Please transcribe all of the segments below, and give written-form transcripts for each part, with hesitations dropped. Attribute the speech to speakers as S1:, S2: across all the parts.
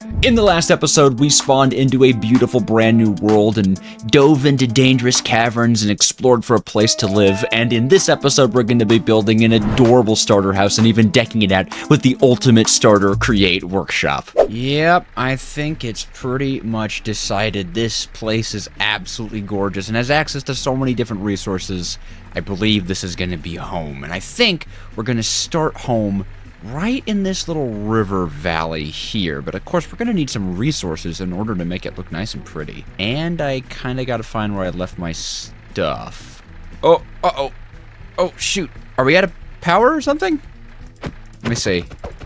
S1: In the last episode, we spawned into a beautiful brand new world and dove into dangerous caverns and explored for a place to live. And in this episode, we're going to be building an adorable starter house and even decking it out with the ultimate starter create workshop. Yep, I think it's pretty much decided. This place is absolutely gorgeous and has access to so many different resources. I believe this is going to be home. And I think we're going to start home right in this little river valley here, but of course we're gonna need some resources in order to make it look nice and pretty. And I kinda gotta find where I left my stuff. Oh, oh shoot, are we out of power or something? Let me see,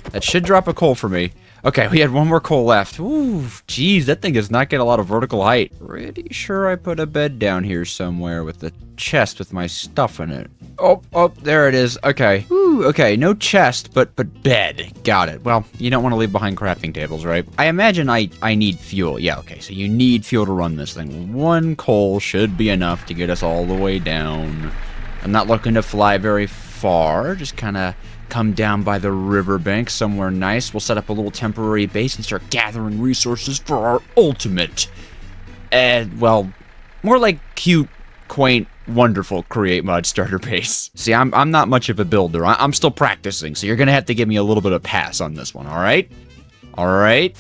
S1: that should drop a coal for me. Okay, we had one more coal left. Ooh, geez, that thing does not get a lot of vertical height. Pretty sure I put a bed down here somewhere with the chest with my stuff in it. Oh, there it is. Okay. Ooh, okay, no chest, but bed. Got it. Well, you don't want to leave behind crafting tables, right? I imagine I need fuel. Yeah, okay, so you need fuel to run this thing. One coal should be enough to get us all the way down. I'm not looking to fly very far, just kind of come down by the riverbank somewhere nice. We'll set up a little temporary base and start gathering resources for our ultimate, well, more like cute, quaint, wonderful create mod starter base. See, I'm not much of a builder. I'm still practicing, so you're gonna have to give me a little bit of pass on this one, alright? Alright?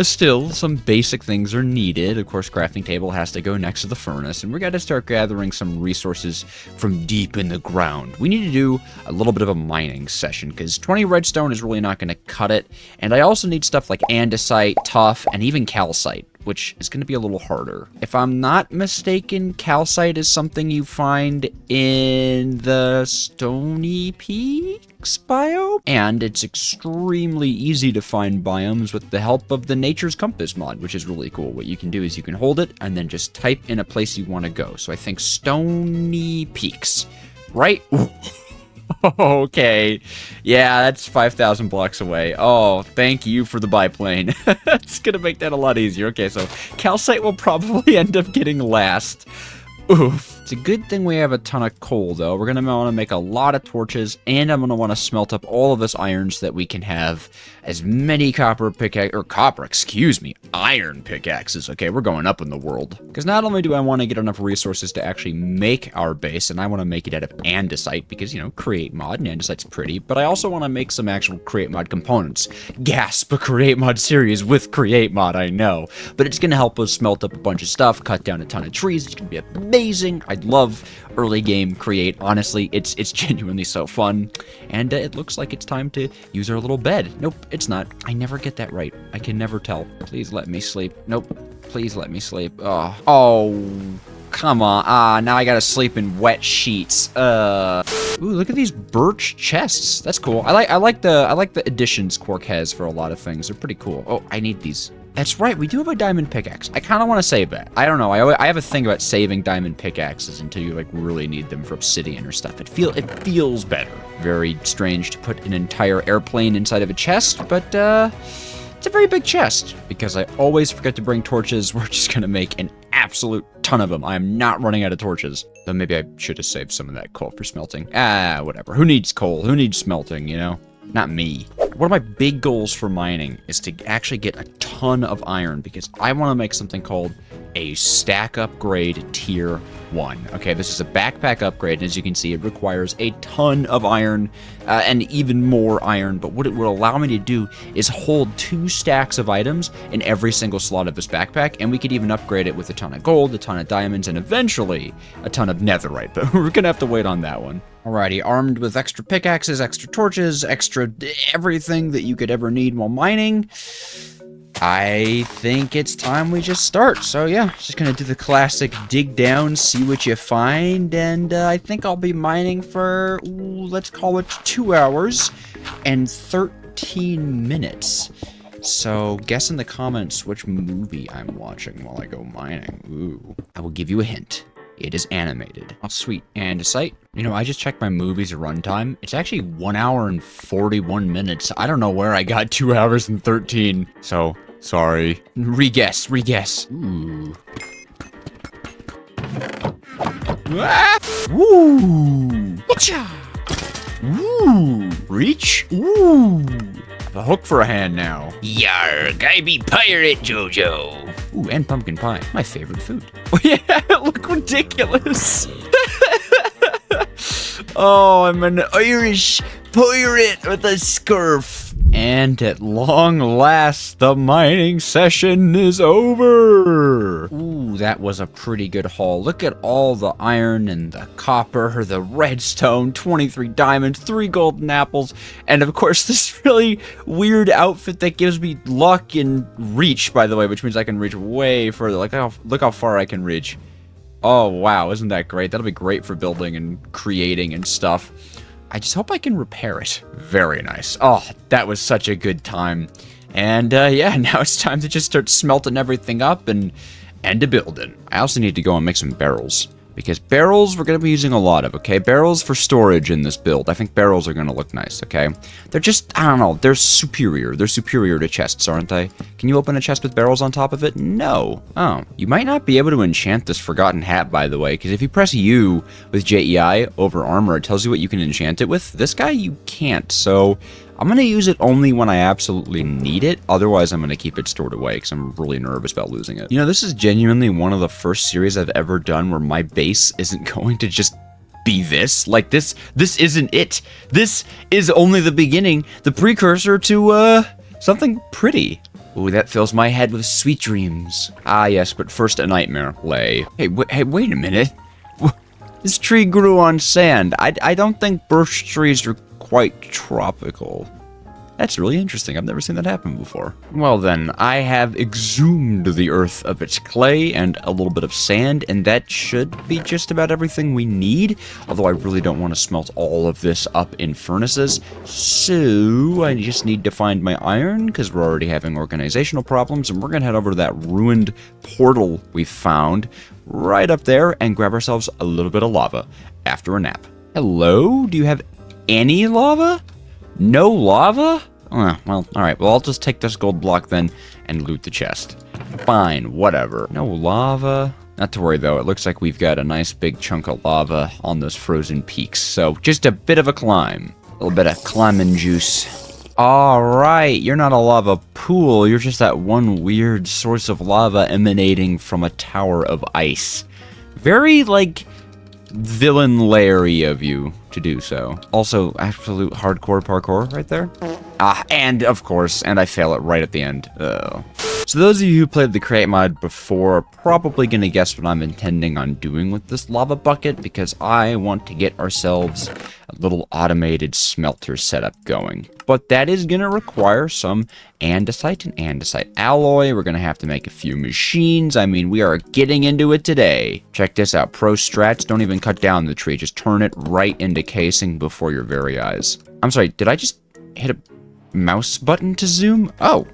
S1: Still, some basic things are needed. Of course, crafting table has to go next to the furnace, and we got to start gathering some resources from deep in the ground. We need to do a little bit of a mining session, because 20 redstone is really not going to cut it, and I also need stuff like andesite, tuff, and even calcite, which is going to be a little harder. If I'm not mistaken, calcite is something you find in the Stony Peaks biome, and it's extremely easy to find biomes with the help of the Nature's Compass mod, which is really cool. What you can do is you can hold it and then just type in a place you want to go. So I think Stony Peaks, right? Okay, yeah, that's 5,000 blocks away. Oh, thank you for the biplane. It's gonna make that a lot easier. Okay, so calcite will probably end up getting last. Oof. It's a good thing we have a ton of coal, though. We're gonna want to make a lot of torches, and I'm gonna want to smelt up all of this iron so that we can have as many iron pickaxes. Okay, we're going up in the world. Because not only do I want to get enough resources to actually make our base, and I want to make it out of andesite, because, you know, create mod, and andesite's pretty, but I also want to make some actual create mod components. Gasp, a create mod series with create mod, I know. But it's gonna help us smelt up a bunch of stuff, cut down a ton of trees. It's gonna be amazing. I love early game create. Honestly, it's genuinely so fun. And it looks like it's time to use our little bed. Nope, it's not. I never get that right. I can never tell. Please let me sleep. Nope. Please let me sleep. Oh, come on. Now I gotta sleep in wet sheets. Ooh, look at these birch chests. That's cool. I like the additions Quark has for a lot of things. They're pretty cool. Oh, I need these. That's right, we do have a diamond pickaxe. I kind of want to save that. I don't know, I have a thing about saving diamond pickaxes until you like really need them for obsidian or stuff. It feels better. Very strange to put an entire airplane inside of a chest, but it's a very big chest. Because I always forget to bring torches, we're just gonna make an absolute ton of them. I am not running out of torches. Though maybe I should have saved some of that coal for smelting. Whatever. Who needs coal? Who needs smelting, you know? Not me. One of my big goals for mining is to actually get a ton of iron, because I want to make something called a stack upgrade tier 1. Okay, this is a backpack upgrade, and as you can see, it requires a ton of iron and even more iron, but what it will allow me to do is hold 2 stacks of items in every single slot of this backpack, and we could even upgrade it with a ton of gold, a ton of diamonds, and eventually a ton of netherite, but we're gonna have to wait on that one. Alrighty, armed with extra pickaxes, extra torches, extra everything that you could ever need while mining, I think it's time we just start. So yeah, just gonna do the classic dig down, see what you find, and I think I'll be mining for, let's call it 2 hours and 13 minutes. So guess in the comments which movie I'm watching while I go mining. Ooh, I will give you a hint. It is animated. Oh, sweet. Andesite. You know, I just checked my movie's runtime. It's actually 1 hour and 41 minutes. I don't know where I got 2 hours and 13. So, sorry. Re-guess. Ooh. Ah! Woo! Whatcha? Ooh! Reach? Ooh! a hook for a hand now.
S2: Yarg, I be pirate Jojo.
S1: Ooh, and pumpkin pie, my favorite food. Oh yeah, look ridiculous. Oh, I'm an Irish pirate with a scarf. And at long last, the mining session is over. Ooh, that was a pretty good haul. Look at all the iron and the copper, the redstone, 23 diamonds, 3 golden apples, and of course this really weird outfit that gives me luck and reach, by the way, which means I can reach way further. Like, look how far I can reach. Oh, wow, isn't that great? That'll be great for building and creating and stuff. I just hope I can repair it. Very nice. Oh, that was such a good time. And, yeah, now it's time to just start smelting everything up and to building. I also need to go and make some barrels, because barrels we're going to be using a lot of, okay? Barrels for storage in this build. I think barrels are going to look nice, okay? They're just, I don't know, they're superior. They're superior to chests, aren't they? Can you open a chest with barrels on top of it? No. Oh. You might not be able to enchant this forgotten hat, by the way, because if you press U with JEI over armor, it tells you what you can enchant it with. This guy, you can't, so I'm going to use it only when I absolutely need it. Otherwise, I'm going to keep it stored away because I'm really nervous about losing it. You know, this is genuinely one of the first series I've ever done where my base isn't going to just be this. Like, this isn't it. This is only the beginning, the precursor to, something pretty. Ooh, that fills my head with sweet dreams. Ah, yes, but first a nightmare lay. Hey, wait a minute. This tree grew on sand. I don't think birch trees are quite tropical. That's really interesting. I've never seen that happen before. Well then, I have exhumed the earth of its clay and a little bit of sand, and that should be just about everything we need. Although I really don't want to smelt all of this up in furnaces. So I just need to find my iron, because we're already having organizational problems, and we're going to head over to that ruined portal we found right up there and grab ourselves a little bit of lava after a nap. Hello? Do you have any lava? No lava? Oh, well, alright. Well, I'll just take this gold block then and loot the chest. Fine, whatever. No lava. Not to worry, though. It looks like we've got a nice big chunk of lava on those frozen peaks. So, just a bit of a climb. A little bit of climbing juice. Alright, you're not a lava pool. You're just that one weird source of lava emanating from a tower of ice. Very, like, villain Larry of you to do so. Also, absolute hardcore parkour right there. And of course, and I fail it right at the end. So those of you who played the Create mod before are probably going to guess what I'm intending on doing with this lava bucket, because I want to get ourselves a little automated smelter setup going. But that is going to require some andesite and andesite alloy. We're going to have to make a few machines. I mean, we are getting into it today. Check this out. Pro strats, don't even cut down the tree. Just turn it right into casing before your very eyes. I'm sorry, did I just hit a mouse button to zoom? Oh,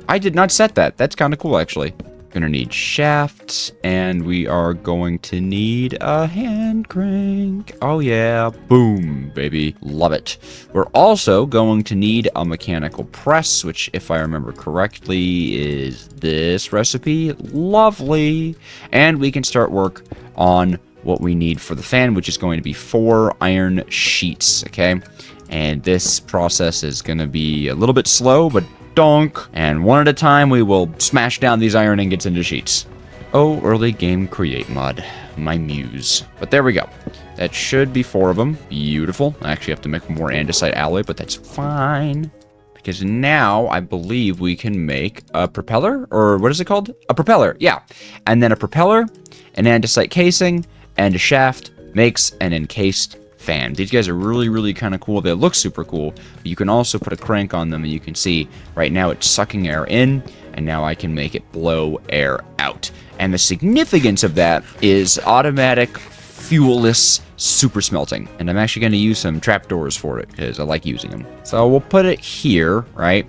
S1: I did not set that. That's kind of cool, actually. Gonna need shafts, and we are going to need a hand crank. Oh yeah, boom, baby. Love it. We're also going to need a mechanical press, which, if I remember correctly, is this recipe. Lovely. And we can start work on what we need for the fan, which is going to be 4 iron sheets, okay? And this process is gonna be a little bit slow, but donk. And one at a time, we will smash down these iron ingots into sheets. Oh, early game create mod. My muse. But there we go. That should be 4 of them. Beautiful. I actually have to make more andesite alloy, but that's fine. Because now, I believe we can make a propeller? Or what is it called? A propeller, yeah. And then a propeller, an andesite casing, and a shaft makes an encased fan. These guys are really, really kind of cool. They look super cool. But you can also put a crank on them, and you can see right now it's sucking air in, and now I can make it blow air out. And the significance of that is automatic, fuelless super smelting. And I'm actually going to use some trapdoors for it, because I like using them. So we'll put it here, right?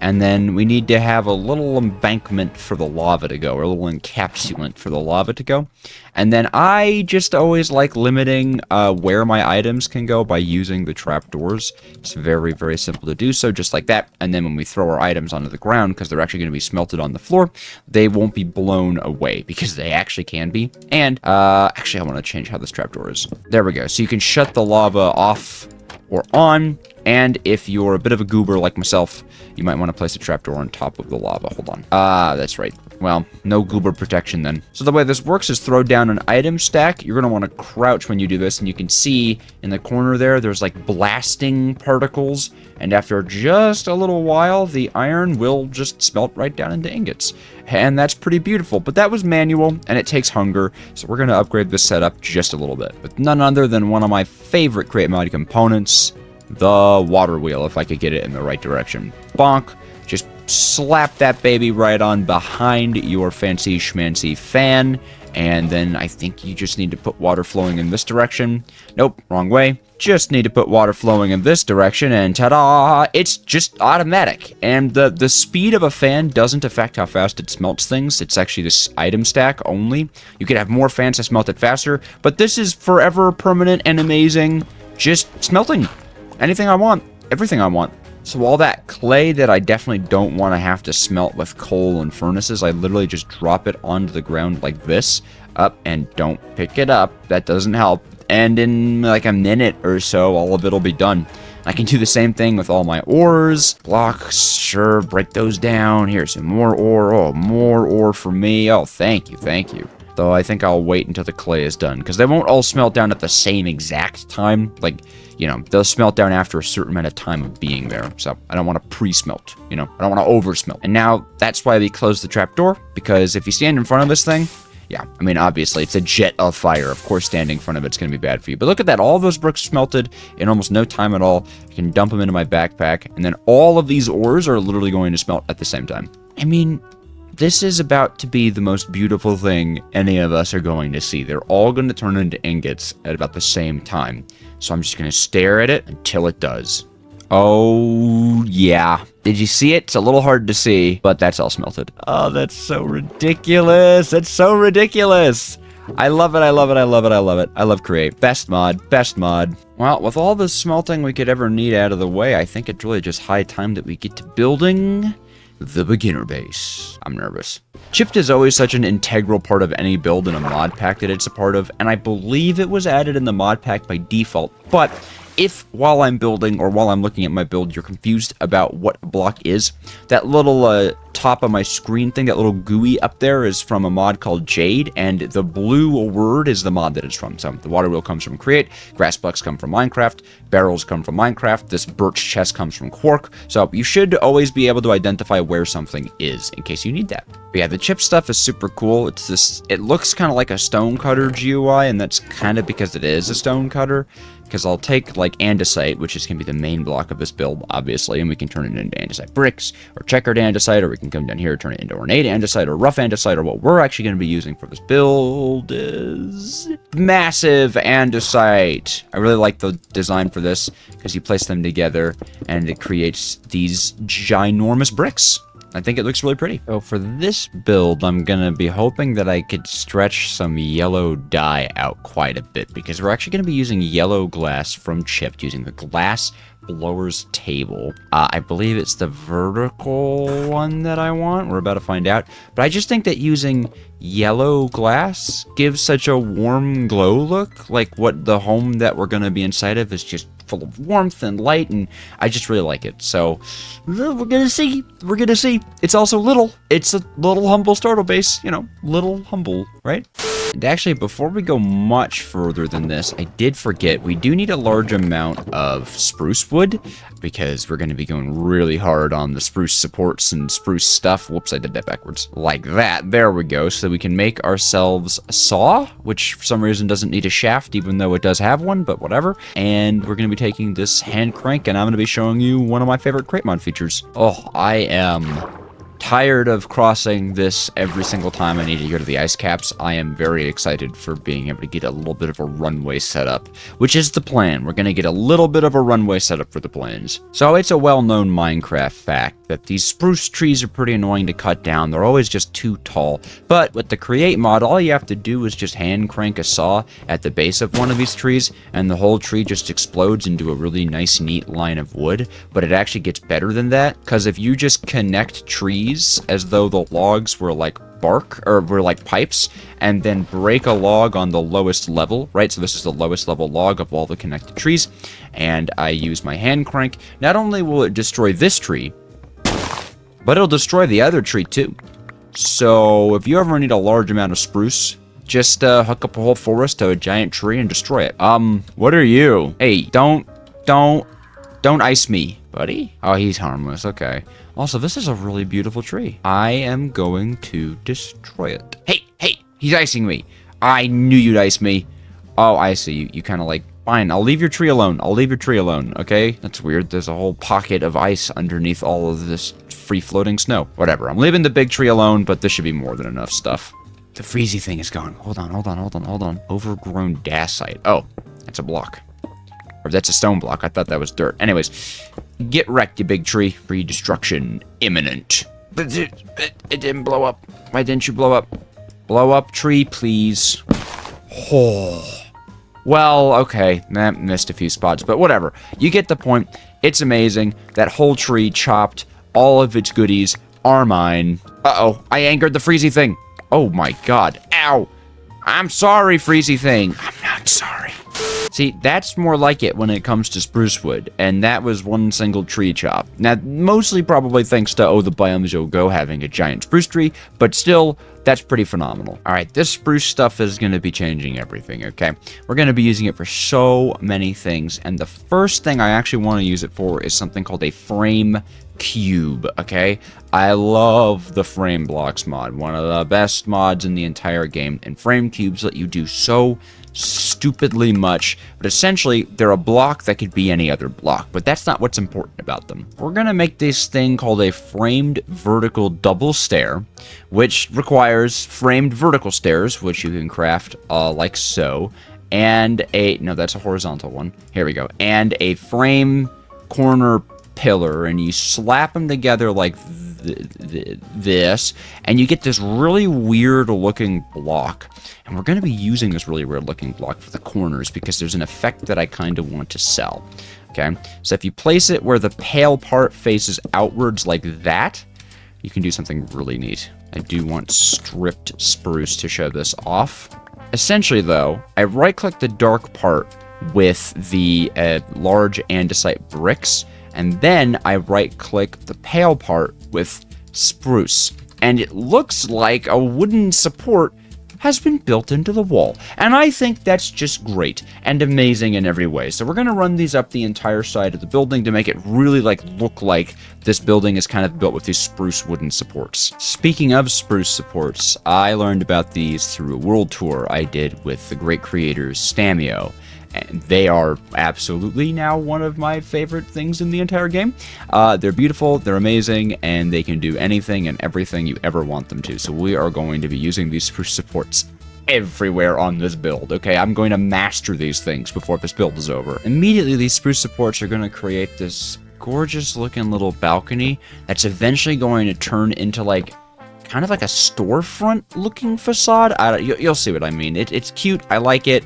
S1: And then we need to have a little embankment for the lava to go, or a little encapsulant for the lava to go. And then I just always like limiting where my items can go by using the trapdoors. It's very, very simple to do so, just like that. And then when we throw our items onto the ground, because they're actually going to be smelted on the floor, they won't be blown away, because they actually can be. And actually, I want to change how this trapdoor is. There we go. So you can shut the lava off or on, and if you're a bit of a goober like myself, you might want to place a trapdoor on top of the lava. Hold on. Ah, that's right. Well, no goober protection then. So the way this works is throw down an item stack. You're going to want to crouch when you do this, and you can see in the corner there, there's like blasting particles, and after just a little while, the iron will just smelt right down into ingots. And that's pretty beautiful, but that was manual, and it takes hunger, so we're going to upgrade this setup just a little bit. With none other than one of my favorite Create Mod components, the water wheel, if I could get it in the right direction. Bonk. Just slap that baby right on behind your fancy schmancy fan, and then I think you just need to put water flowing in this direction. Nope, wrong way. Just need to put water flowing in this direction, and ta-da! It's just automatic. And the speed of a fan doesn't affect how fast it smelts things. It's actually this item stack only. You could have more fans to smelt it faster, but this is forever permanent and amazing. Just smelting anything I want, everything I want. So all that clay that I definitely don't want to have to smelt with coal and furnaces, I literally just drop it onto the ground like this, up, and don't pick it up. That doesn't help. And in like a minute or so, all of it will be done. I can do the same thing with all my ores. Blocks, sure, break those down. Here's some more ore. Oh, more ore for me. Oh, thank you, thank you. Though I think I'll wait until the clay is done, because they won't all smelt down at the same exact time. Like, you know, they'll smelt down after a certain amount of time of being there. So I don't want to pre-smelt, you know, I don't want to over-smelt. And now that's why we close the trapdoor, because if you stand in front of this thing, yeah, I mean, obviously, it's a jet of fire. Of course, standing in front of it's going to be bad for you. But look at that. All those bricks smelted in almost no time at all. I can dump them into my backpack, and then all of these ores are literally going to smelt at the same time. I mean, this is about to be the most beautiful thing any of us are going to see. They're all going to turn into ingots at about the same time. So I'm just going to stare at it until it does. Oh, yeah. Did you see it? It's a little hard to see, but that's all smelted. Oh, that's so ridiculous. That's so ridiculous. I love it, I love it, I love it, I love it. I love Create. Best mod, best mod. Well, with all the smelting we could ever need out of the way, I think it's really just high time that we get to building the beginner base. I'm nervous. Chipped is always such an integral part of any build in a mod pack that it's a part of, and I believe it was added in the mod pack by default, but if while I'm building or while I'm looking at my build, you're confused about what a block is, that little top of my screen thing, that little GUI up there is from a mod called Jade, and the blue word is the mod that it's from. So the water wheel comes from Create, grass blocks come from Minecraft, barrels come from Minecraft, this birch chest comes from Quark, so you should always be able to identify where something is in case you need that. But yeah, the chip stuff is super cool. It's this, it looks kind of like a stone cutter GUI, and that's kind of because it is a stone cutter. Because I'll take like andesite, which is going to be the main block of this build, obviously, and we can turn it into andesite bricks, or checkered andesite, or we can come down here, turn it into ornate andesite, or rough andesite, or what we're actually going to be using for this build is massive andesite. I really like the design for this, because you place them together, and it creates these ginormous bricks. I think it looks really pretty. So for this build, I'm going to be hoping that I could stretch some yellow dye out quite a bit, because we're actually going to be using yellow glass from Chipped using the glass blower's table. I believe it's the vertical one that I want. We're about to find out. But I just think that using yellow glass gives such a warm glow look, like what the home that we're going to be inside of is just full of warmth and light, and I just really like it. So we're gonna see. We're gonna see. It's also little. It's a little humble starter base, you know, little humble, right? And actually, before we go much further than this, I did forget, we do need a large amount of spruce wood, because we're going to be going really hard on the spruce supports and spruce stuff. Whoops, I did that backwards. Like that. There we go. So we can make ourselves a saw, which for some reason doesn't need a shaft, even though it does have one, but whatever. And we're going to be taking this hand crank, and I'm going to be showing you one of my favorite Create Mod features. Oh, I am tired of crossing this every single time I need to go to the ice caps. I am very excited for being able to get a little bit of a runway setup, which is the plan. We're going to get a little bit of a runway setup for the plains. So it's a well-known Minecraft fact that these spruce trees are pretty annoying to cut down. They're always just too tall. But with the Create mod, all you have to do is just hand crank a saw at the base of one of these trees, and the whole tree just explodes into a really nice, neat line of wood. But it actually gets better than that, because if you just connect trees as though the logs were like bark, or were like pipes, and then break a log on the lowest level, right? So this is the lowest level log of all the connected trees, and I use my hand crank. Not only will it destroy this tree, but it'll destroy the other tree too. So if you ever need a large amount of spruce, just hook up a whole forest to a giant tree and destroy it. What are you? Hey, don't ice me, buddy. Oh, he's harmless. Okay. Also, this is a really beautiful tree. I am going to destroy it. Hey, he's icing me. I knew you'd ice me. Oh, I see. You kind of like, fine, I'll leave your tree alone. Okay? That's weird. There's a whole pocket of ice underneath all of this free-floating snow. Whatever. I'm leaving the big tree alone, but this should be more than enough stuff. The freezy thing is gone. Hold on. Overgrown dacite. Oh, that's a block. Or that's a stone block. I thought that was dirt. Anyways, get wrecked, you big tree. Free destruction imminent. But it didn't blow up. Why didn't you blow up? Blow up, tree, please. Oh. Well, okay. Missed a few spots, but whatever. You get the point. It's amazing. That whole tree chopped. All of its goodies are mine. Uh-oh. I angered the freezy thing. Oh my god. Ow. I'm sorry, freezy thing. I'm not sorry. See, that's more like it when it comes to spruce wood, and that was one single tree chop. Now, mostly probably thanks to the Biomes You'll Go having a giant spruce tree, but still, that's pretty phenomenal. Alright, this spruce stuff is going to be changing everything, okay? We're going to be using it for so many things, and the first thing I actually want to use it for is something called a frame cube, okay? I love the frame blocks mod, one of the best mods in the entire game, and frame cubes let you do so stupidly much, but essentially they're a block that could be any other block, but that's not what's important about them. We're gonna make this thing called a framed vertical double stair, which requires framed vertical stairs, which you can craft like so, and no, that's a horizontal one. Here we go. And a frame corner pillar, and you slap them together like this, and you get this really weird looking block. And we're going to be using this really weird looking block for the corners because there's an effect that I kind of want to sell. Okay, so if you place it where the pale part faces outwards like that, you can do something really neat. I do want stripped spruce to show this off. Essentially though, I right click the dark part with the large andesite bricks, and then I right click the pale part with spruce, and it looks like a wooden support has been built into the wall, and I think that's just great and amazing in every way. So we're going to run these up the entire side of the building to make it really look like this building is kind of built with these spruce wooden supports. Speaking of spruce supports, I learned about these through a world tour I did with the great creators Stamio. And they are absolutely now one of my favorite things in the entire game. They're beautiful, they're amazing, and they can do anything and everything you ever want them to. So we are going to be using these spruce supports everywhere on this build, okay? I'm going to master these things before this build is over. Immediately, these spruce supports are going to create this gorgeous looking little balcony that's eventually going to turn into kind of like a storefront looking facade. You'll see what I mean. It's cute, I like it.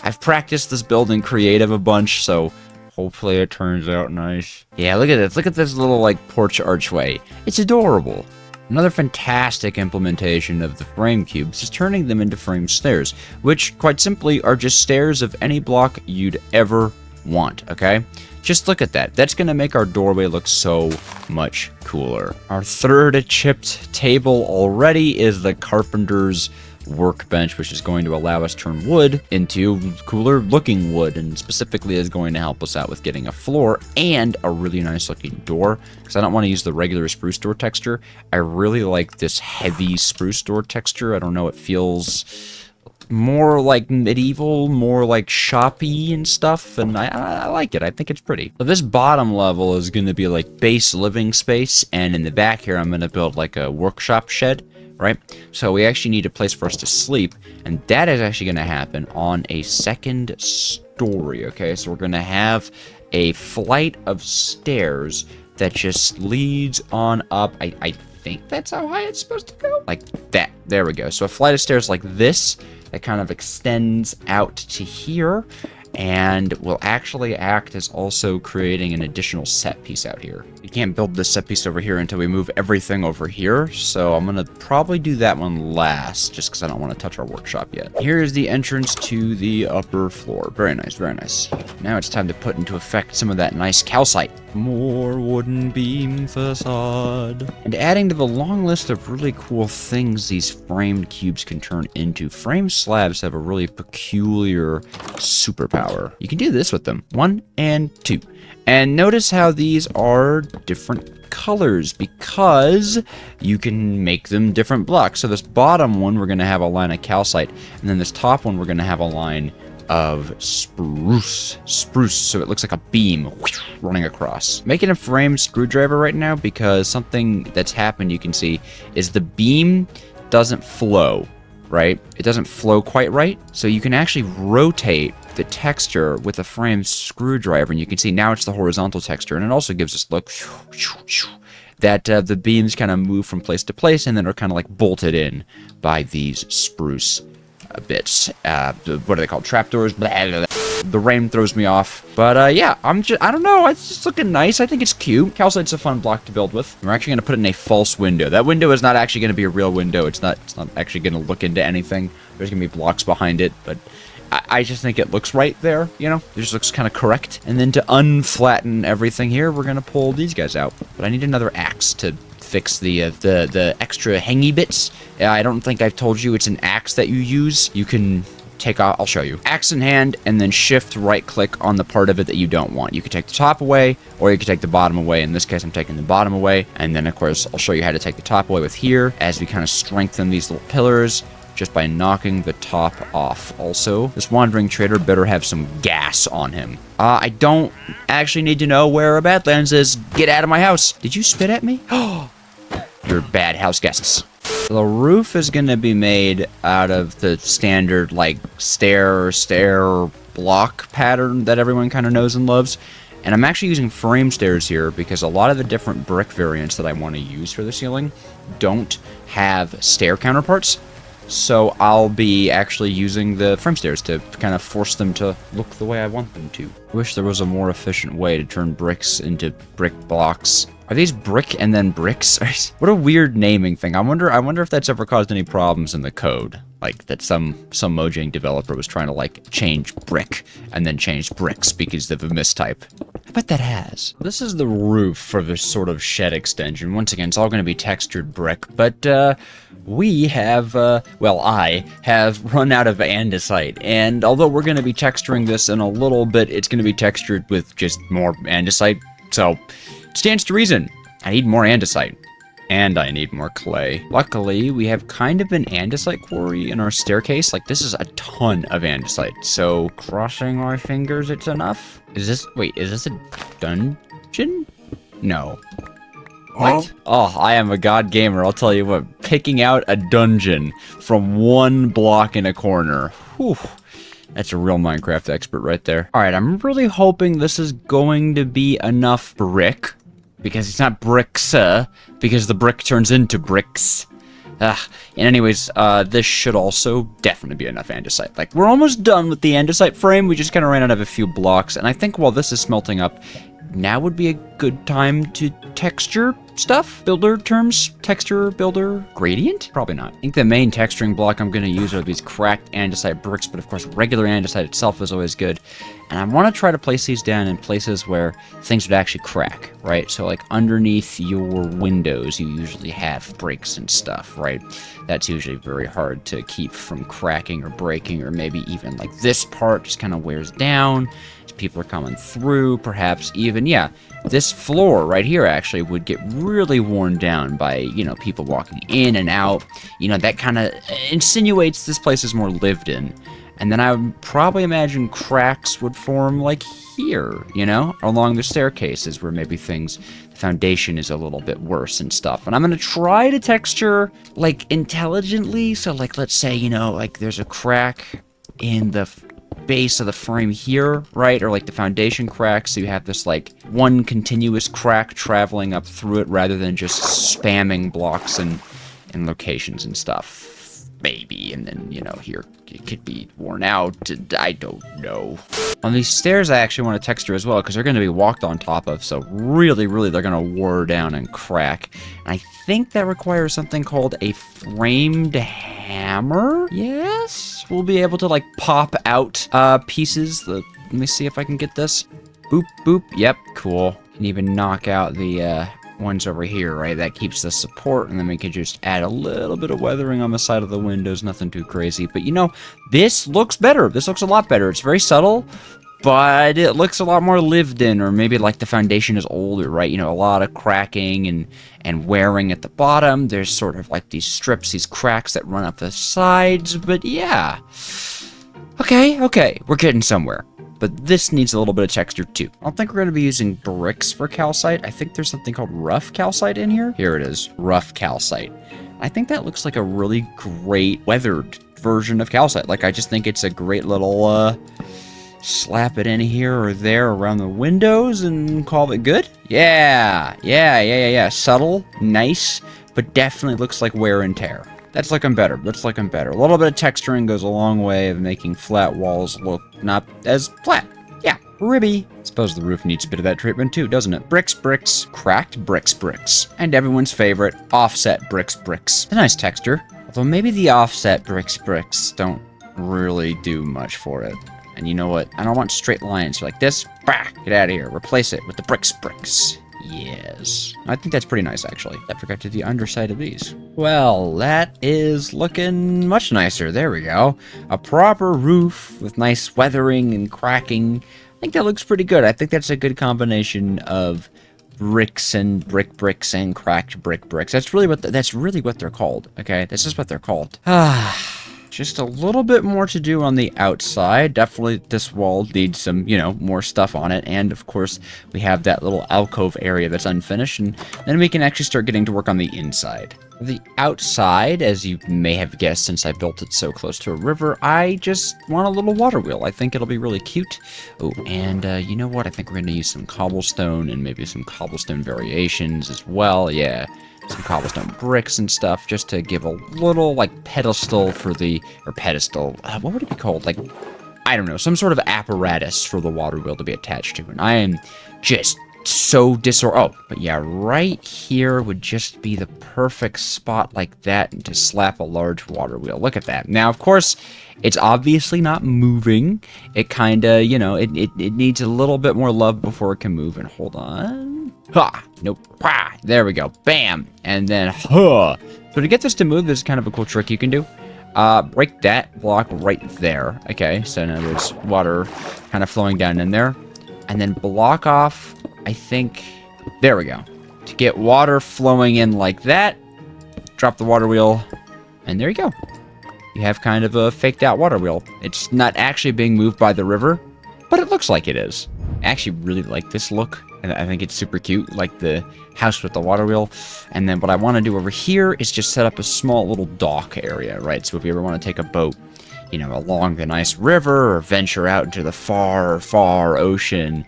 S1: I've practiced this build in creative a bunch, so hopefully it turns out nice. Yeah, look at this. Look at this little, porch archway. It's adorable. Another fantastic implementation of the frame cubes is turning them into frame stairs, which, quite simply, are just stairs of any block you'd ever want, okay? Just look at that. That's going to make our doorway look so much cooler. Our third chipped table already is the carpenter's workbench, which is going to allow us to turn wood into cooler looking wood, and specifically is going to help us out with getting a floor and a really nice looking door, because I don't want to use the regular spruce door texture. I really like this heavy spruce door texture. I don't know, it feels more like medieval, more like shoppy and stuff, and I like it. I think it's pretty. So this bottom level is going to be like base living space, and in the back here I'm going to build like a workshop shed, right? So we actually need a place for us to sleep, and that is actually going to happen on a second story, okay? So we're going to have a flight of stairs that just leads on up. I think that's how high it's supposed to go. Like that. There we go. So a flight of stairs like this that kind of extends out to here, and will actually act as also creating an additional set piece out here. You can't build this set piece over here until we move everything over here, so I'm gonna probably do that one last, just because I don't want to touch our workshop yet. Here is the entrance to the upper floor. Very nice, very nice. Now it's time to put into effect some of that nice calcite. More wooden beam facade. And adding to the long list of really cool things these framed cubes can turn into, framed slabs have a really peculiar superpower. You can do this with them. 1 and 2. And notice how these are different colors because you can make them different blocks. So this bottom one, we're going to have a line of calcite, and then this top one, we're going to have a line of spruce, so it looks like a beam running across. Making a framed screwdriver right now because something that's happened, you can see, is the beam doesn't flow, right? It doesn't flow quite right, so you can actually rotate the texture with a framed screwdriver, and you can see now it's the horizontal texture, and it also gives us look that the beams kind of move from place to place and then are kind of like bolted in by these spruce bits. What are they called? Trapdoors? Blah, blah, blah. The rain throws me off. But yeah, I don't know. It's just looking nice. I think it's cute. Calcite's a fun block to build with. We're actually going to put in a false window. That window is not actually going to be a real window. It's not actually going to look into anything. There's going to be blocks behind it, but I just think it looks right there, you know? It just looks kind of correct. And then to unflatten everything here, we're going to pull these guys out. But I need another axe to fix the extra hangy bits. I don't think I've told you it's an axe that you use. You can take off, I'll show you. Axe in hand, and then shift right click on the part of it that you don't want. You can take the top away, or you can take the bottom away. In this case, I'm taking the bottom away. And then of course, I'll show you how to take the top away with here as we kind of strengthen these little pillars just by knocking the top off. Also, this wandering trader better have some gas on him. I don't actually need to know where a Badlands is. Get out of my house. Did you spit at me? Oh, you're bad house guests. The roof is going to be made out of the standard, like, stair block pattern that everyone kind of knows and loves. And I'm actually using frame stairs here because a lot of the different brick variants that I want to use for the ceiling don't have stair counterparts. So I'll be actually using the frame stairs to kind of force them to look the way I want them to. Wish there was a more efficient way to turn bricks into brick blocks. Are these brick and then bricks? What a weird naming thing. I wonder if that's ever caused any problems in the code. Like that some Mojang developer was trying to like change brick and then change bricks because of a mistype. I bet that has. This is the roof for this sort of shed extension. Once again, it's all going to be textured brick, but we have, well, I have run out of andesite, and although we're going to be texturing this in a little bit, it's going to be textured with just more andesite, so it stands to reason. I need more andesite. And I need more clay. Luckily, we have kind of an andesite quarry in our staircase. Like, this is a ton of andesite. So, crossing my fingers, it's enough. Wait, is this a dungeon? No. What? Huh? Oh, I am a god gamer, I'll tell you what. Picking out a dungeon from one block in a corner. Whew. That's a real Minecraft expert right there. Alright, I'm really hoping this is going to be enough brick. Because it's not bricks, because the brick turns into bricks. And anyways, this should also definitely be enough andesite. Like, we're almost done with the andesite frame. We just kind of ran out of a few blocks. And I think while this is smelting up, now would be a good time to texture stuff. Builder terms, texture, builder, gradient? Probably not. I think the main texturing block I'm going to use are these cracked andesite bricks, but of course regular andesite itself is always good. And I want to try to place these down in places where things would actually crack, right? So like underneath your windows, you usually have breaks and stuff, right? That's usually very hard to keep from cracking or breaking, or maybe even like this part just kind of wears down. People are coming through, perhaps even, yeah, this floor right here actually would get really worn down by, you know, people walking in and out. You know, that kind of insinuates this place is more lived in. And then I would probably imagine cracks would form like here, you know, along the staircases where maybe the foundation is a little bit worse and stuff. And I'm going to try to texture like intelligently. So like, let's say, you know, like there's a crack in the base of the frame here, right? Or like the foundation crack, so you have this like one continuous crack traveling up through it rather than just spamming blocks and locations and stuff. maybe. And then, you know, here it could be worn out. I don't know. On these stairs, I actually want a texture as well because they're going to be walked on top of. So really, really, they're going to wear down and crack. And I think that requires something called a framed hammer. Yes, we'll be able to like pop out pieces. Let me see if I can get this. Boop, boop. Yep, cool. Can even knock out the ones over here, right? That keeps the support, and then we could just add a little bit of weathering on the side of the windows. Nothing too crazy, but you know, this looks better. This looks a lot better. It's very subtle, but it looks a lot more lived in, or maybe like the foundation is older, right? You know, a lot of cracking and wearing at the bottom. There's sort of like these strips, these cracks that run up the sides, but yeah. Okay, we're getting somewhere. But this needs a little bit of texture too. I don't think we're going to be using bricks for calcite. I think there's something called rough calcite in here. Here it is, rough calcite. I think that looks like a really great weathered version of calcite. Like, I just think it's a great little, slap it in here or there around the windows and call it good. Yeah. Subtle, nice, but definitely looks like wear and tear. That's looking better. That's looking better. A little bit of texturing goes a long way of making flat walls look not as flat. Yeah, ribby. Suppose the roof needs a bit of that treatment too, doesn't it? Bricks, cracked bricks. And everyone's favorite, offset bricks. It's a nice texture. Although maybe the offset bricks don't really do much for it. And you know what? I don't want straight lines like this. Bah, get out of here. Replace it with the bricks. Yes. I think that's pretty nice, actually. I forgot to do the underside of these. Well, that is looking much nicer. There we go. A proper roof with nice weathering and cracking. I think that looks pretty good. I think that's a good combination of bricks and bricks and cracked bricks. That's really what they're called. Okay, that's just what they're called. Just a little bit more to do on the outside. Definitely this wall needs some, you know, more stuff on it. And of course, we have that little alcove area that's unfinished. And then we can actually start getting to work on the inside. The outside, as you may have guessed since I built it so close to a river, I just want a little water wheel. I think it'll be really cute. Oh, and you know what? I think we're going to use some cobblestone and maybe some cobblestone variations as well. Yeah. Some cobblestone bricks and stuff just to give a little like pedestal for the, or pedestal, what would it be called? Like, I don't know, some sort of apparatus for the water wheel to be attached to. And I am just so but yeah, right here would just be the perfect spot like that and to slap a large water wheel. Look at that. Now, of course, it's obviously not moving. It kind of, you know, it needs a little bit more love before it can move. And hold on. Ha! Nope. Ha! There we go. Bam! And then, huh! So to get this to move, there's kind of a cool trick you can do. Break that block right there. Okay, so now there's water kind of flowing down in there. And then block off, I think, there we go. To get water flowing in like that, drop the water wheel, and there you go. You have kind of a faked out water wheel. It's not actually being moved by the river, but it looks like it is. I actually really like this look, and I think it's super cute, like the house with the water wheel. And then what I want to do over here is just set up a small little dock area, right? So if you ever want to take a boat, you know, along the nice river or venture out into the far ocean,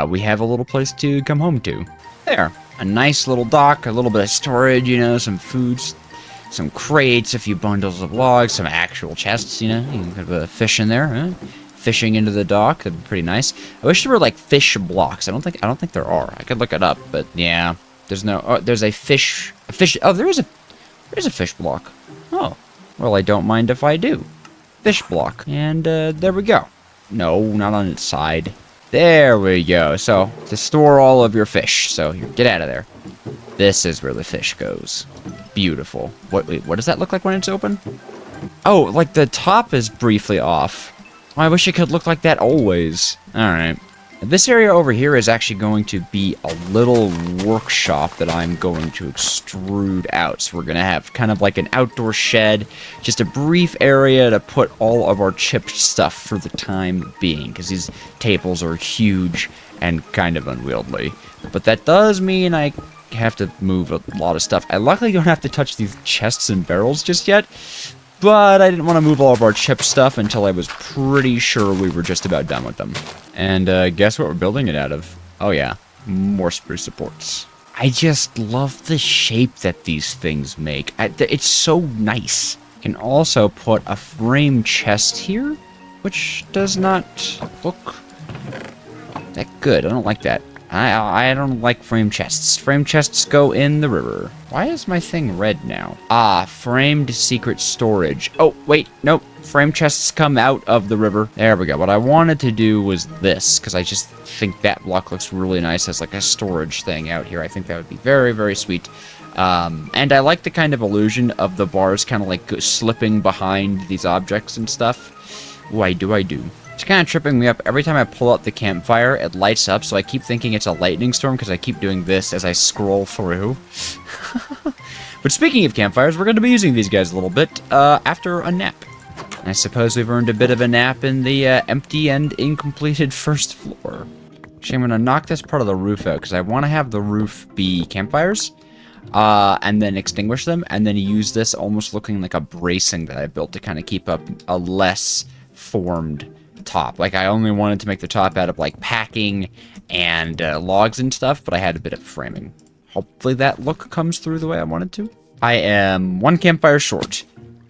S1: we have a little place to come home to. There, a nice little dock, a little bit of storage, you know, some foods, some crates, a few bundles of logs, some actual chests, you know, you can put a fish in there, huh? Fishing into the dock, that'd be pretty nice. I wish there were like fish blocks. I don't think there are. I could look it up, but yeah, there's no. Oh, there's a fish. Oh, there's a fish block. Oh, well, I don't mind if I do. Fish block, and there we go. No, not on its side. There we go. So to store all of your fish. So here, get out of there. This is where the fish goes. Beautiful. Wait, what does that look like when it's open? Oh, like the top is briefly off. I wish it could look like that always. Alright. This area over here is actually going to be a little workshop that I'm going to extrude out. So we're going to have kind of like an outdoor shed, just a brief area to put all of our chipped stuff for the time being, because these tables are huge and kind of unwieldy. But that does mean I have to move a lot of stuff. I luckily don't have to touch these chests and barrels just yet, but I didn't want to move all of our chip stuff until I was pretty sure we were just about done with them. And guess what we're building it out of? Oh yeah, more spruce supports. I just love the shape that these things make. It's so nice. Can also put a frame chest here, which does not look that good. I don't like that. I don't like frame chests. Frame chests go in the river. Why is my thing red now? Ah, framed secret storage. Oh, wait, nope. Frame chests come out of the river. There we go. What I wanted to do was this, because I just think that block looks really nice as like a storage thing out here. I think that would be very, very sweet. And I like the kind of illusion of the bars kind of like slipping behind these objects and stuff. Why do I do? It's kind of tripping me up. Every time I pull out the campfire, it lights up, so I keep thinking it's a lightning storm because I keep doing this as I scroll through. But speaking of campfires, we're going to be using these guys a little bit after a nap. I suppose we've earned a bit of a nap in the empty and incompleted first floor. Actually, I'm going to knock this part of the roof out because I want to have the roof be campfires. And then extinguish them, and then use this almost looking like a bracing that I built to kind of keep up a less formed top. Like, I only wanted to make the top out of, like, packing and logs and stuff, but I had a bit of framing. Hopefully that look comes through the way I wanted to. I am one campfire short.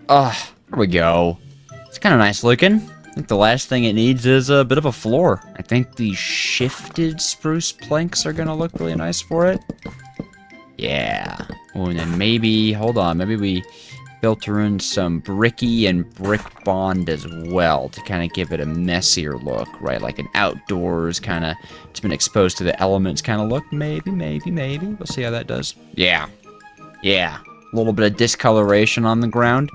S1: There we go. It's kind of nice looking. I think the last thing it needs is a bit of a floor. I think the shifted spruce planks are going to look really nice for it. Yeah. Oh, and then maybe, hold on, maybe we filter in some bricky and brick bond as well to kind of give it a messier look, right? Like an outdoors kind of, it's been exposed to the elements kind of look. Maybe. We'll see how that does. Yeah. A little bit of discoloration on the ground.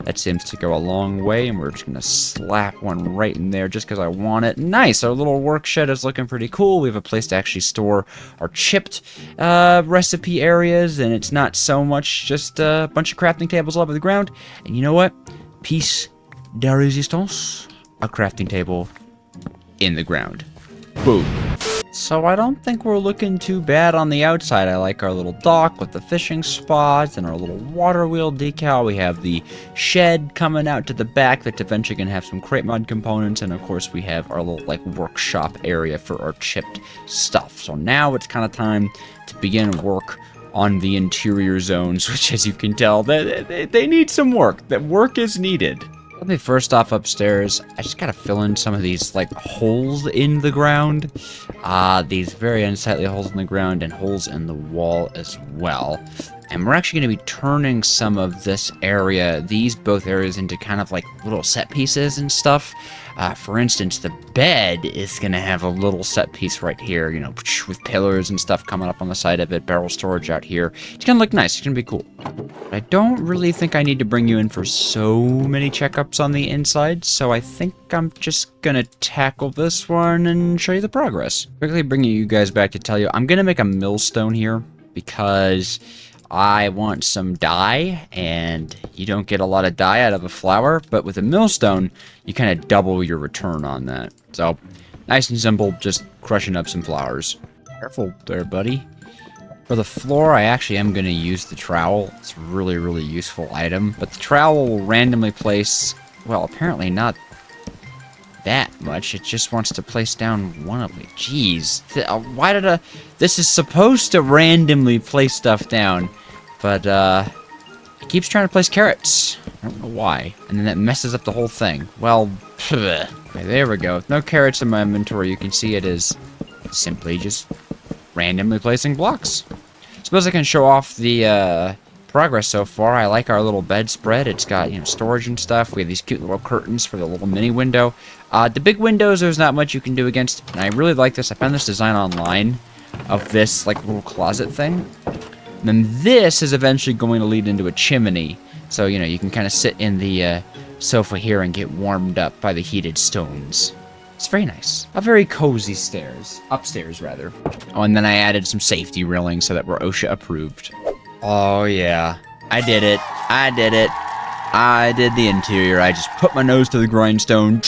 S1: That seems to go a long way, and we're just going to slap one right in there just because I want it. Nice! Our little work shed is looking pretty cool. We have a place to actually store our chipped recipe areas, and it's not so much just a bunch of crafting tables all over the ground. And you know what? Piece de resistance. A crafting table in the ground. Boom. So I don't think we're looking too bad on the outside. I like our little dock with the fishing spots and our little water wheel decal. We have the shed coming out to the back that's eventually going to have some Create Mod components. And of course we have our little like workshop area for our chipped stuff. So now it's kind of time to begin work on the interior zones, which as you can tell, they need some work. That work is needed. Let me first off upstairs, I just gotta fill in some of these like holes in the ground. These very unsightly holes in the ground and holes in the wall as well. And we're actually gonna be turning some of this area, both areas into kind of like little set pieces and stuff. For instance, the bed is gonna have a little set piece right here, you know, with pillars and stuff coming up on the side of it, barrel storage out here. It's gonna look nice, it's gonna be cool. But I don't really think I need to bring you in for so many checkups on the inside, so I think I'm just gonna tackle this one and show you the progress. Quickly bringing you guys back to tell you, I'm gonna make a millstone here because I want some dye, and you don't get a lot of dye out of a flower, but with a millstone, you kind of double your return on that. So, nice and simple, just crushing up some flowers. Careful there, buddy. For the floor, I actually am going to use the trowel. It's a really, really useful item, but the trowel will randomly place, well, apparently not that much. It just wants to place down one of them. Jeez. Why did this is supposed to randomly place stuff down, but it keeps trying to place carrots. I don't know why. And then that messes up the whole thing. Well, okay, there we go. With no carrots in my inventory, you can see it is simply just randomly placing blocks. Suppose I can show off the progress so far. I like our little bedspread. It's got, you know, storage and stuff. We have these cute little curtains for the little mini window. The big windows, there's not much you can do against, and I really like this. I found this design online of this like little closet thing. And then this is eventually going to lead into a chimney. So, you know, you can kind of sit in the sofa here and get warmed up by the heated stones. It's very nice. A very cozy upstairs rather. Oh, and then I added some safety railing so that we're OSHA approved. Oh yeah, I did it. I did the interior. I just put my nose to the grindstone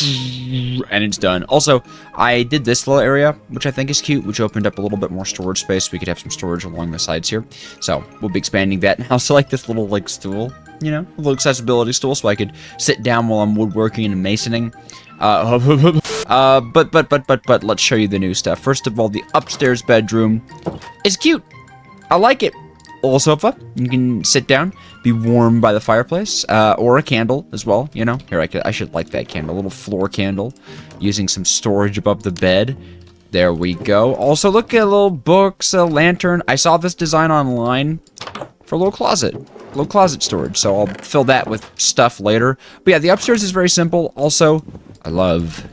S1: and it's done. Also, I did this little area, which I think is cute, which opened up a little bit more storage space. We could have some storage along the sides here. So we'll be expanding that. And I also like this little like stool, you know, a little accessibility stool so I could sit down while I'm woodworking and masoning. But let's show you the new stuff. First of all, the upstairs bedroom is cute. I like it. little sofa. You can sit down, be warm by the fireplace, or a candle as well, you know. Here, I should light that candle, a little floor candle, using some storage above the bed. There we go. Also, look at little books, a lantern. I saw this design online for a little closet storage, so I'll fill that with stuff later. But yeah, the upstairs is very simple. Also, I love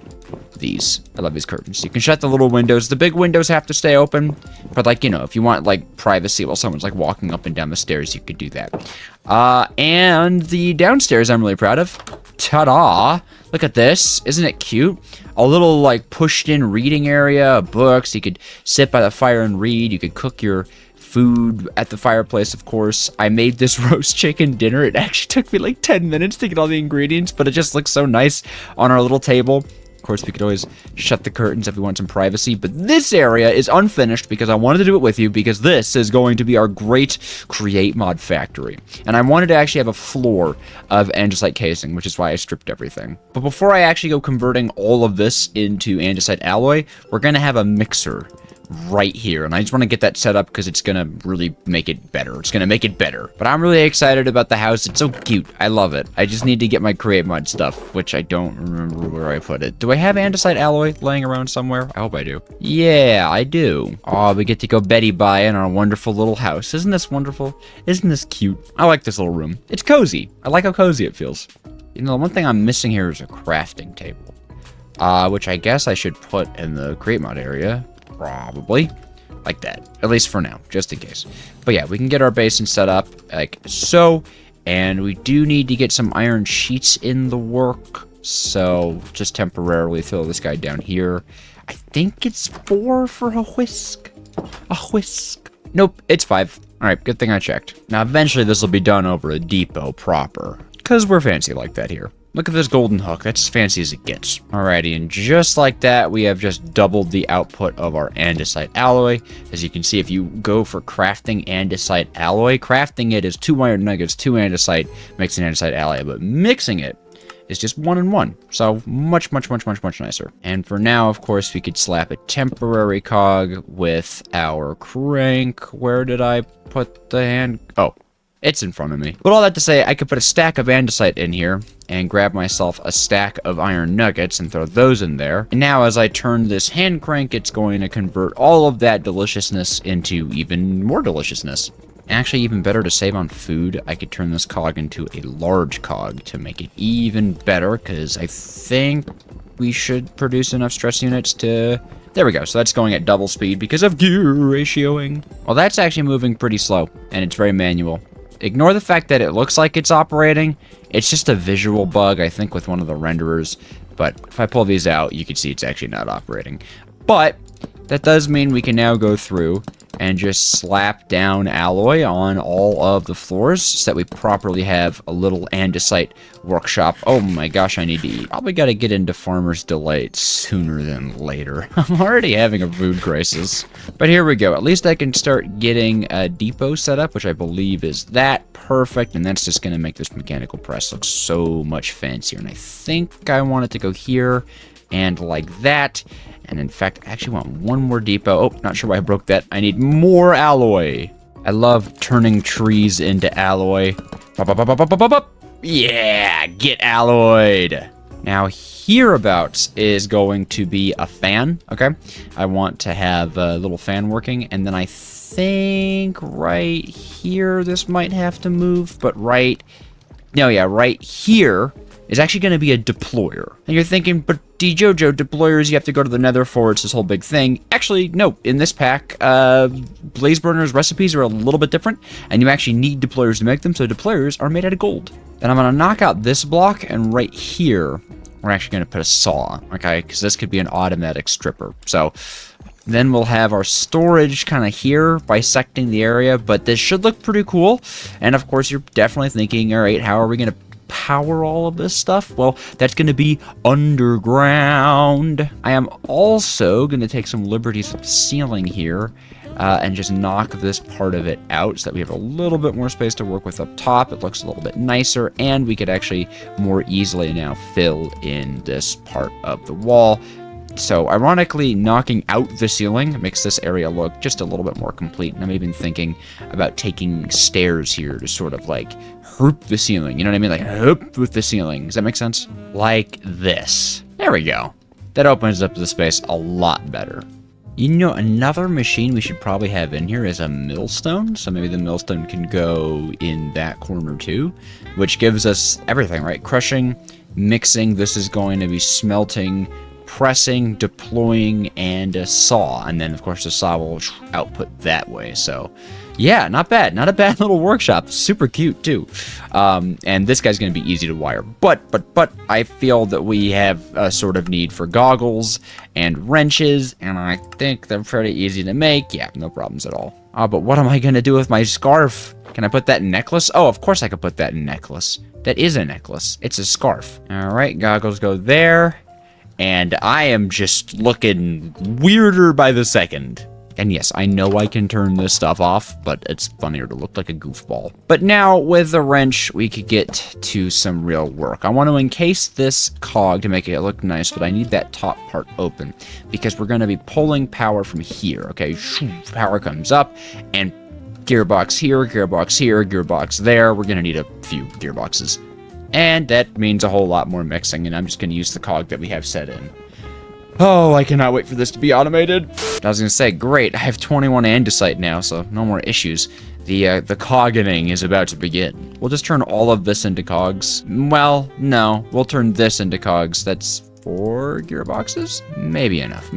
S1: these curtains. You can shut the little windows. The big windows have to stay open, but like, you know, if you want like privacy while someone's like walking up and down the stairs, you could do that. And the downstairs I'm really proud of. Ta-da! Look at this. Isn't it cute? A little like pushed in reading area, books. You could sit by the fire and read. You could cook your food at the fireplace, of course. I made this roast chicken dinner. It actually took me like 10 minutes to get all the ingredients, but it just looks so nice on our little table. Of course, we could always shut the curtains if we want some privacy, but this area is unfinished because I wanted to do it with you, because this is going to be our great Create Mod factory. And I wanted to actually have a floor of andesite casing, which is why I stripped everything. But before I actually go converting all of this into andesite alloy, we're going to have a mixer right here, and I just want to get that set up because it's gonna really make it better. It's gonna make it better. But I'm really excited about the house. It's so cute. I love it. I just need to get my Create Mod stuff, which I don't remember where I put it. Do I have andesite alloy laying around somewhere? I hope I do. Yeah, I do. Oh, we get to go Betty by in our wonderful little house. Isn't this wonderful? Isn't this cute? I like this little room. It's cozy. I like how cozy it feels. You know, the one thing I'm missing here is a crafting table, which I guess I should put in the Create Mod area. Probably like that, at least for now, just in case. But yeah, we can get our basin set up like so, and we do need to get some iron sheets in the work, so just temporarily throw this guy down here. I think it's 4 for a whisk. Nope, it's 5. All right, good thing I checked. Now eventually this will be done over a depot proper, because we're fancy like that here. Look at this golden hook. That's as fancy as it gets. Alrighty, and just like that, we have just doubled the output of our andesite alloy. As you can see, if you go for crafting andesite alloy, crafting it is 2 iron nuggets, 2 andesite, makes an andesite alloy, but mixing it is just 1 and 1. So much nicer. And for now, of course, we could slap a temporary cog with our crank. Where did I put the hand? Oh. It's in front of me. But all that to say, I could put a stack of andesite in here and grab myself a stack of iron nuggets and throw those in there. And now as I turn this hand crank, it's going to convert all of that deliciousness into even more deliciousness. Actually, even better to save on food, I could turn this cog into a large cog to make it even better, because I think we should produce enough stress units to... There we go. So that's going at double speed because of gear ratioing. Well, that's actually moving pretty slow, and it's very manual. Ignore the fact that it looks like it's operating. It's just a visual bug, I think, with one of the renderers. But if I pull these out, you can see it's actually not operating. But that does mean we can now go through and just slap down alloy on all of the floors so that we properly have a little andesite workshop. Oh my gosh, I need to eat. Probably got to get into Farmer's Delight sooner than later. I'm already having a food crisis. But here we go. At least I can start getting a depot set up, which I believe is that. Perfect. And that's just going to make this mechanical press look so much fancier. And I think I want it to go here and like that. And in fact, I actually want one more depot. Oh, not sure why I broke that. I need more alloy. I love turning trees into alloy. Yeah, get alloyed. Now, hereabouts is going to be a fan, okay? I want to have a little fan working, and then I think right here, this might have to move, but right here is actually going to be a deployer. And you're thinking, but Dejojo, deployers, you have to go to the nether for, it's this whole big thing. Actually, no, in this pack, blaze burners recipes are a little bit different, and you actually need deployers to make them, so deployers are made out of gold. Then I'm going to knock out this block, and right here, we're actually going to put a saw, okay? Because this could be an automatic stripper. So then we'll have our storage kind of here, bisecting the area, but this should look pretty cool. And of course, you're definitely thinking, all right, how are we going to power all of this stuff? Well, that's going to be underground. I am also going to take some liberties with the ceiling here and just knock this part of it out so that we have a little bit more space to work with up top. It looks a little bit nicer, and we could actually more easily now fill in this part of the wall. So ironically, knocking out the ceiling makes this area look just a little bit more complete. And I'm even thinking about taking stairs here to sort of like herp the ceiling. You know what I mean? Like herp with the ceiling. Does that make sense? Like this. There we go. That opens up the space a lot better. You know, another machine we should probably have in here is a millstone. So maybe the millstone can go in that corner too, which gives us everything, right? Crushing, mixing. This is going to be smelting, pressing, deploying, and a saw. And then, of course, the saw will output that way. So, yeah, not bad. Not a bad little workshop. Super cute, too. And this guy's going to be easy to wire. But I feel that we have a sort of need for goggles and wrenches, and I think they're pretty easy to make. Yeah, no problems at all. But what am I going to do with my scarf? Can I put that in necklace? Oh, of course I could put that in necklace. That is a necklace. It's a scarf. All right, goggles go there. And I am just looking weirder by the second. And yes, I know I can turn this stuff off, but it's funnier to look like a goofball. But now, with the wrench, we could get to some real work. I want to encase this cog to make it look nice, but I need that top part open, because we're going to be pulling power from here, okay? Power comes up, and gearbox here, gearbox there. We're going to need a few gearboxes. And that means a whole lot more mixing, and I'm just going to use the cog that we have set in. Oh, I cannot wait for this to be automated. I was going to say, great, I have 21 andesite now, so no more issues. The coggening is about to begin. We'll just turn all of this into cogs. Well, no, we'll turn this into cogs. That's 4 gearboxes? Maybe enough.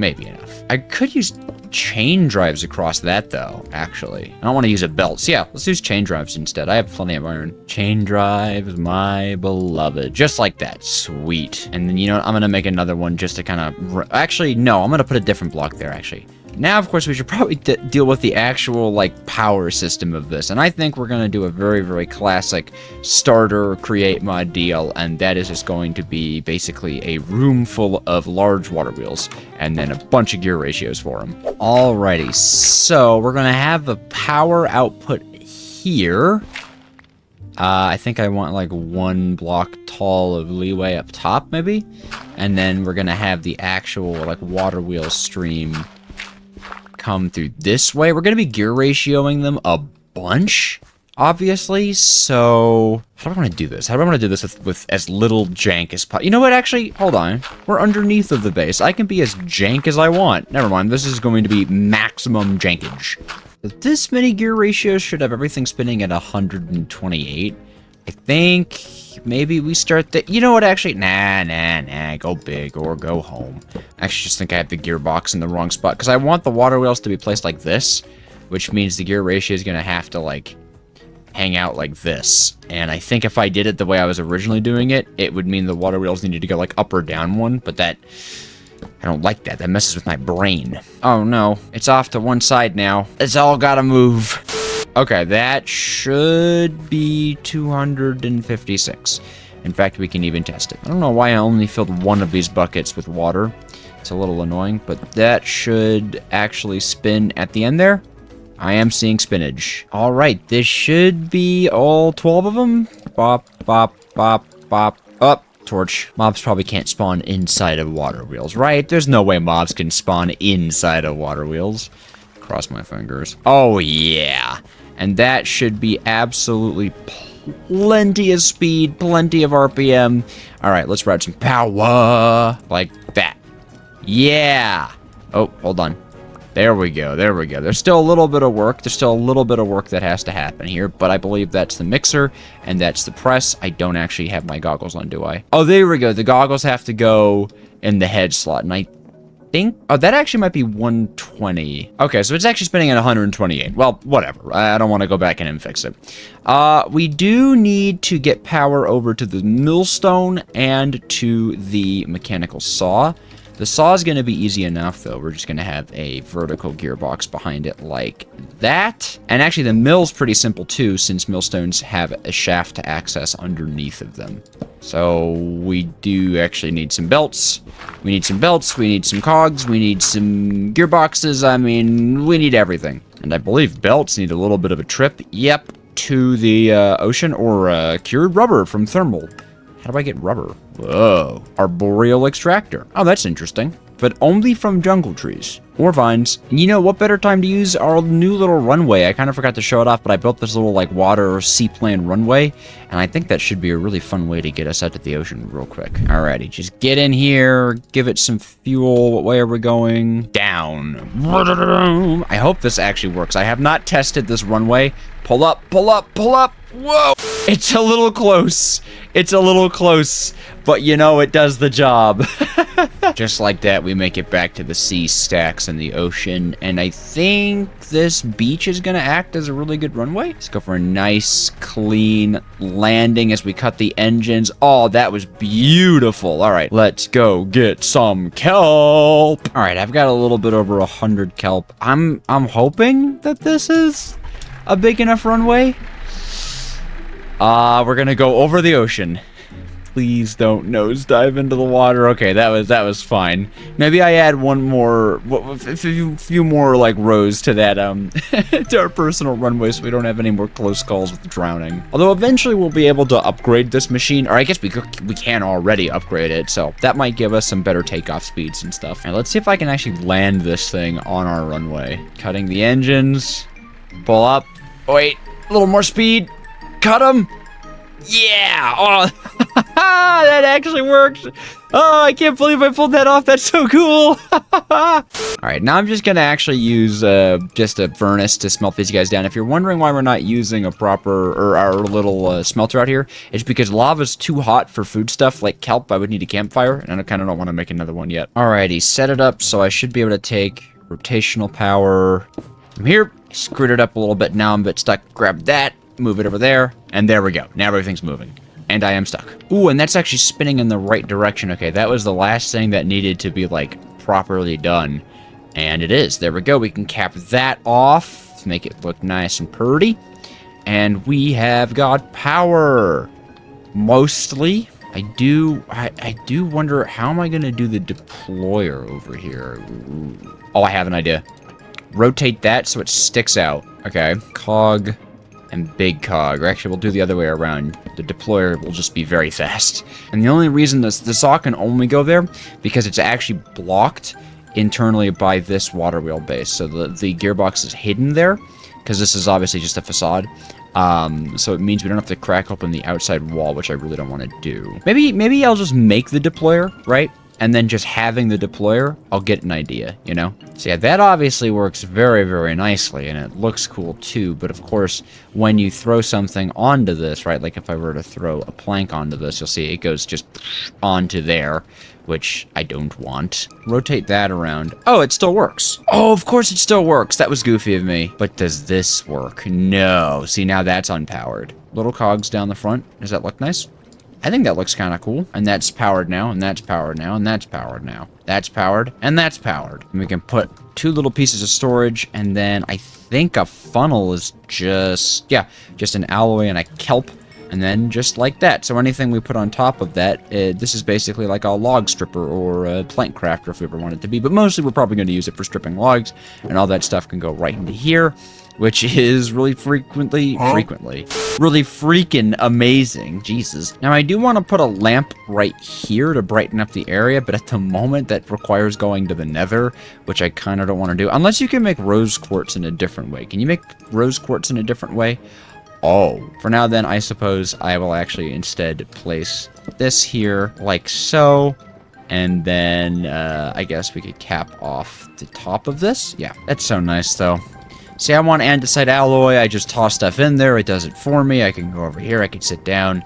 S1: I could use chain drives across that, though, actually. I don't want to use a belt. So yeah, let's use chain drives instead. I have plenty of iron. Chain drives, my beloved. Just like that. Sweet. And then, you know what? I'm going to make another one just to kind of... Actually, no. I'm going to put a different block there, actually. Now, of course, we should probably deal with the actual, like, power system of this. And I think we're going to do a very, very classic starter create mod deal. And that is just going to be basically a room full of large water wheels. And then a bunch of gear ratios for them. Alrighty, so we're going to have the power output here. I think I want, like, 1 block tall of leeway up top, maybe. And then we're going to have the actual, like, water wheel stream come through this way. We're going to be gear ratioing them a bunch, obviously. So how do I want to do this? How do I want to do this with as little jank as possible? You know what? Actually, hold on. We're underneath of the base. I can be as jank as I want. Never mind. This is going to be maximum jankage. This many gear ratios should have everything spinning at 128. I think maybe we start the... You know what, actually? Nah. Go big or go home. I actually just think I have the gearbox in the wrong spot, because I want the water wheels to be placed like this, which means the gear ratio is going to have to, like, hang out like this. And I think if I did it the way I was originally doing it, it would mean the water wheels needed to go, like, up or down one, but that... I don't like that. That messes with my brain. Oh, no. It's off to one side now. It's all gotta move. Okay, that should be 256. In fact, we can even test it. I don't know why I only filled one of these buckets with water. It's a little annoying, but that should actually spin at the end there. I am seeing spinach. All right, this should be all 12 of them. Bop, bop, bop, bop. Up. Torch. Mobs probably can't spawn inside of water wheels, right? There's no way mobs can spawn inside of water wheels. Cross my fingers. Oh, yeah. And that should be absolutely plenty of speed, plenty of RPM. All right, let's ride some power. Like that. Yeah. Oh, hold on. There we go. There's still a little bit of work. That has to happen here, but I believe that's the mixer, and that's the press. I don't actually have my goggles on, do I? Oh, there we go. The goggles have to go in the head slot, and I think... Oh, that actually might be 120. Okay, so it's actually spinning at 128. Well, whatever. I don't want to go back in and fix it. We do need to get power over to the millstone and to the mechanical saw. The saw is going to be easy enough, though. We're just going to have a vertical gearbox behind it like that. And actually, the mill's pretty simple, too, since millstones have a shaft to access underneath of them. So we do actually need some belts. We need some cogs, we need some gearboxes. I mean, we need everything. And I believe belts need a little bit of a trip, yep, to the ocean or cured rubber from thermal. How do I get rubber? Whoa. Arboreal extractor. Oh, that's interesting. but only from jungle trees or vines. And you know what better time to use our new little runway? I kind of forgot to show it off, but I built this little like water or seaplane runway, and I think that should be a really fun way to get us out to the ocean real quick. Alrighty, just get in here, give it some fuel. What way are we going? Down. I hope this actually works. I have not tested this runway. Pull up, pull up, pull up. Whoa! It's a little close. It's a little close, but you know, it does the job. Just like that, we make it back to the sea stacks in the ocean, and I think this beach is gonna act as a really good runway. Let's go for a nice, clean landing as we cut the engines. Oh, that was beautiful. All right, let's go get some kelp. All right, I've got a little bit over 100 kelp. I'm hoping that this is a big enough runway. We're gonna go over the ocean. Please don't nosedive into the water. Okay, that was fine. Maybe I add one more, a few more like rows to that to our personal runway, so we don't have any more close calls with drowning. Although eventually we'll be able to upgrade this machine, or I guess we can already upgrade it, so that might give us some better takeoff speeds and stuff. All right, let's see if I can actually land this thing on our runway. Cutting the engines. Pull up. Wait, a little more speed. Cut them. Yeah! Oh, that actually works. Oh, I can't believe I pulled that off. That's so cool. All right, now I'm just going to actually use just a furnace to smelt these guys down. If you're wondering why we're not using a proper, or our little smelter out here, it's because lava's too hot for food stuff like kelp. I would need a campfire, and I kind of don't want to make another one yet. Alrighty, set it up so I should be able to take rotational power from here. Screwed it up a little bit. Now I'm a bit stuck. Grab that. Move it over there, and there we go. Now everything's moving, and I am stuck. Ooh, and that's actually spinning in the right direction. Okay, that was the last thing that needed to be, like, properly done, and it is. There we go. We can cap that off to make it look nice and pretty, and we have got power. Mostly. I do wonder, how am I going to do the deployer over here? Ooh. Oh, I have an idea. Rotate that so it sticks out. Okay, cog and big cog, or actually we'll do the other way around. The deployer will just be very fast. And the only reason the saw can only go there, because it's actually blocked internally by this water wheel base. So the gearbox is hidden there, because this is obviously just a facade. So it means we don't have to crack open the outside wall, which I really don't want to do. Maybe I'll just make the deployer, right? And then just having the deployer, I'll get an idea, you know? So yeah, that obviously works very, very nicely, and it looks cool too, but of course, when you throw something onto this, right, like if I were to throw a plank onto this, you'll see it goes just onto there, which I don't want. Rotate that around. Oh, it still works. Oh, of course it still works. That was goofy of me. But does this work? No. See, now that's unpowered. Little cogs down the front. Does that look nice? I think that looks kind of cool. And that's powered now, and that's powered now, and that's powered now. That's powered, and that's powered. And we can put 2 little pieces of storage, and then I think a funnel is just an alloy and a kelp, and then just like that. So anything we put on top of that, this is basically like a log stripper or a plank crafter if we ever want it to be. But mostly we're probably going to use it for stripping logs, and all that stuff can go right into here, which is really freaking amazing. Jesus. Now I do want to put a lamp right here to brighten up the area, but at the moment that requires going to the nether, which I kind of don't want to do, unless you can make rose quartz in a different way. Can you make rose quartz in a different way? Oh, for now then, I suppose I will actually instead place this here like so. And then I guess we could cap off the top of this. Yeah, that's so nice though. See, I want andesite alloy. I just toss stuff in there. It does it for me. I can go over here. I can sit down,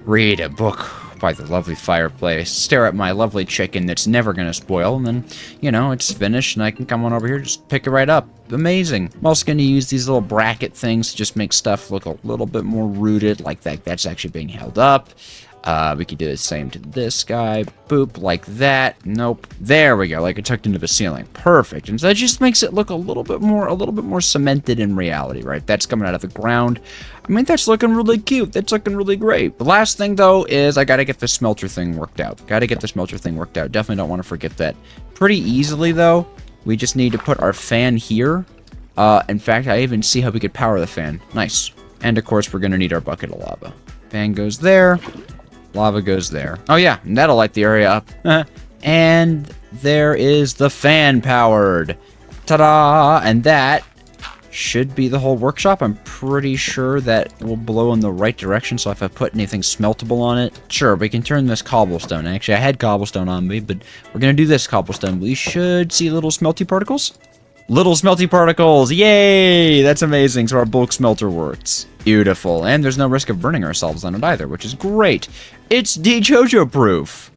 S1: read a book by the lovely fireplace, stare at my lovely chicken that's never going to spoil, and then, you know, it's finished, and I can come on over here, just pick it right up. Amazing. I'm also going to use these little bracket things to just make stuff look a little bit more rooted, like that's actually being held up. We could do the same to this guy. Boop, like that. Nope. There we go. Like it tucked into the ceiling. Perfect. And so that just makes it look a little bit more cemented in reality, right? That's coming out of the ground. I mean, that's looking really cute. That's looking really great. The last thing, though, is I gotta get the smelter thing worked out. Definitely don't want to forget that. Pretty easily, though, we just need to put our fan here. In fact, I even see how we could power the fan. Nice. And, of course, we're gonna need our bucket of lava. Fan goes there. Lava goes there. Oh, yeah, and that'll light the area up. And there is the fan powered. Ta-da! And that should be the whole workshop. I'm pretty sure that will blow in the right direction, so if I put anything smeltable on it, sure, we can turn this cobblestone. Actually, I had cobblestone on me, but we're gonna do this cobblestone. We should see little smelty particles. Little smelty particles! Yay! That's amazing, so our bulk smelter works. Beautiful. And there's no risk of burning ourselves on it either, which is great. It's Dejojo proof.